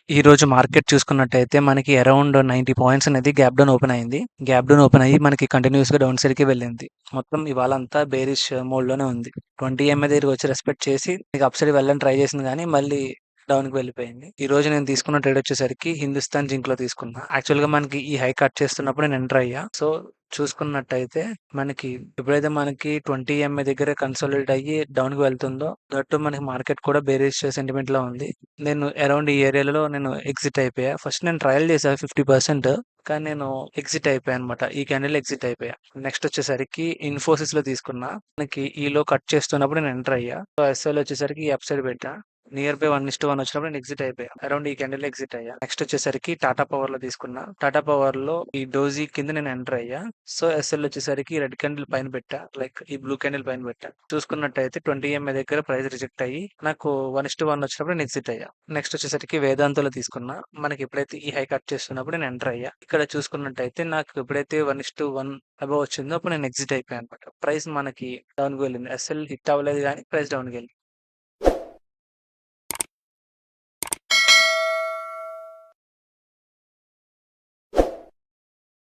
ఈ రోజు మార్కెట్ చూసుకున్నట్టయితే మనకి అరౌండ్ 90 పాయింట్స్ అనేది గ్యాప్ డౌన్ ఓపెన్ అయింది. గ్యాప్ డౌన్ ఓపెన్ అయ్యి మనకి కంటిన్యూస్‌గా డౌన్ సైడ్‌కి వెళ్ళింది. మొత్తం ఇవాళంతా బేరిష్ మోడ్‌లోనే ఉంది. 20 ఎంఏ దగ్గరికి వచ్చి రెస్పెక్ట్ చేసి ఇక అప్ సైడ్ వెళ్ళడానికి ట్రై చేసింది గానీ మళ్ళీ డౌన్‌కి వెళ్ళిపోయింది. ఈ రోజు నేను తీసుకున్న ట్రేడ్ వచ్చేసరికి హిందుస్థాన్ జింక్‌లో తీసుకున్నా. యాక్చువల్‌గా మనకి ఈ హై కట్ చేస్తున్నప్పుడు నేను ఎంటర్ అయ్యా. సో, చూసుకున్నట్టయితే మనకి ఎప్పుడైతే మనకి 20 ఎంఏ దగ్గర కన్సాలిడేట్ అయ్యి డౌన్‌కి వెళ్తుందో దట్ మనకి మార్కెట్ కూడా బేరిష్ సెంటిమెంట్‌లో ఉంది. నేను అరౌండ్ ఈ ఏరియాలో నేను ఎగ్జిట్ అయిపోయా. ఫస్ట్ నేను ట్రయల్ చేశా 50%. కానీ నేను ఎగ్జిట్ అయిపోయా అనమాట. ఈ క్యాండిల్ ఎగ్జిట్ అయిపోయా. నెక్స్ట్ వచ్చేసరికి ఇన్ఫోసిస్‌లో తీసుకున్నా. మనకి ఈలో కట్ చేస్తున్నప్పుడు నేను ఎంటర్ అయ్యా. సో, ఎస్ఎల్ వచ్చేసరికి ఈ అప్ సైడ్ పెట్టా. నియర్ బై 1:1 వచ్చినప్పుడు నేను ఎగ్జిట్ అయిపోయా. అరౌండ్ ఈ క్యాండిల్ ఎగ్జిట్ అయ్యా. నెక్స్ట్ వచ్చేసరికి టాటా పవర్‌లో తీసుకున్నా. టాటా పవర్‌లో ఈ డోజీ కింద నేను ఎంటర్ అయ్యా. సో, ఎస్ఎల్ వచ్చేసరికి రెడ్ క్యాండిల్ పైన పెట్టా. లైక్ ఈ బ్లూ క్యాండిల్ పైన పెట్టా. చూసుకున్నట్టయితే 20 ఎంఏ దగ్గర ప్రైస్ రిజెక్ట్ అయ్యి నాకు 1:1 వచ్చినప్పుడు నేను ఎగ్జిట్ అయ్యా. నెక్స్ట్ వచ్చేసరికి వేదాంతలో తీసుకున్నా. మనకి ఎప్పుడైతే ఈ హై కట్ చేస్తున్నప్పుడు నేను ఎంటర్ అయ్యా. ఇక్కడ చూసుకున్నట్టయితే నాకు ఎప్పుడైతే 1:1 అబోవ్ వచ్చిందో అప్పుడు నేను ఎగ్జిట్ అయిపోయా అనమాట. ప్రైస్ మనకి డౌన్‌కి వెళ్ళింది. ఎస్ఎల్ హిట్ అవ్వలేదు గానీ ప్రైస్ డౌన్‌కి వెళ్ళింది.